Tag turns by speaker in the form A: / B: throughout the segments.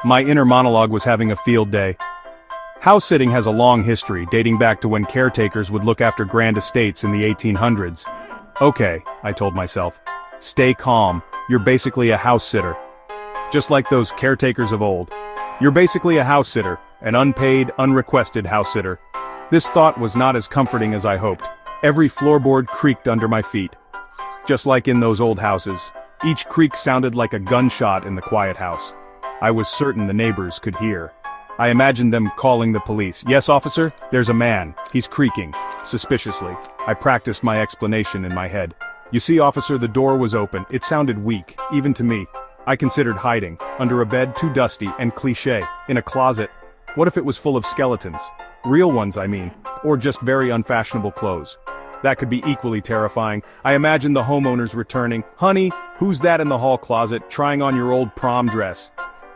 A: My inner monologue was having a field day. House sitting has a long history, dating back to when caretakers would look after grand estates in the 1800s. Okay, I told myself. Stay calm, you're basically a house sitter. Just like those caretakers of old. You're basically a house sitter, an unpaid, unrequested house sitter. This thought was not as comforting as I hoped. Every floorboard creaked under my feet. Just like in those old houses, each creak sounded like a gunshot in the quiet house. I was certain the neighbors could hear. I imagined them calling the police. Yes, officer, there's a man. He's creaking. Suspiciously, I practiced my explanation in my head. You see, officer, the door was open. It sounded weak, even to me. I considered hiding, under a bed too dusty and cliché, in a closet. What if it was full of skeletons? Real ones, I mean, or just very unfashionable clothes. That could be equally terrifying. I imagined the homeowners returning. Honey, who's that in the hall closet, trying on your old prom dress?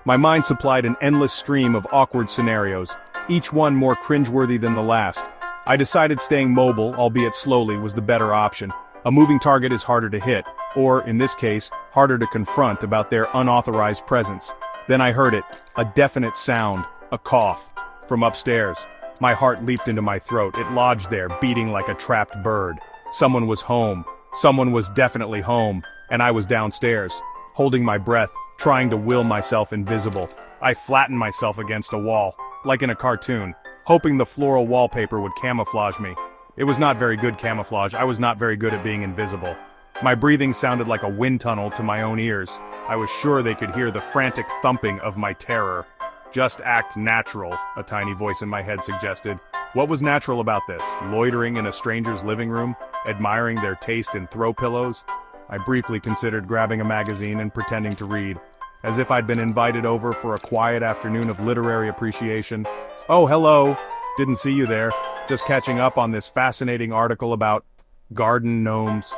A: My mind supplied an endless stream of awkward scenarios, each one more cringeworthy than the last. I decided staying mobile, albeit slowly, was the better option. A moving target is harder to hit, or, in this case, harder to confront about their unauthorized presence. Then I heard it, a definite sound, a cough, from upstairs. My heart leaped into my throat. It lodged there, beating like a trapped bird. Someone was home. Someone was definitely home, and I was downstairs, holding my breath, trying to will myself invisible. I flattened myself against a wall, like in a cartoon, hoping the floral wallpaper would camouflage me. It was not very good camouflage. I was not very good at being invisible. My breathing sounded like a wind tunnel to my own ears. I was sure they could hear the frantic thumping of my terror. Just act natural, a tiny voice in my head suggested. What was natural about this? Loitering in a stranger's living room, admiring their taste in throw pillows? I briefly considered grabbing a magazine and pretending to read, as if I'd been invited over for a quiet afternoon of literary appreciation. Oh, hello. Didn't see you there. Just catching up on this fascinating article about garden gnomes.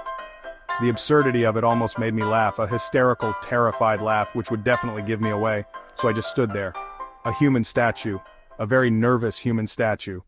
A: The absurdity of it almost made me laugh, a hysterical, terrified laugh which would definitely give me away, so I just stood there. A human statue. A very nervous human statue.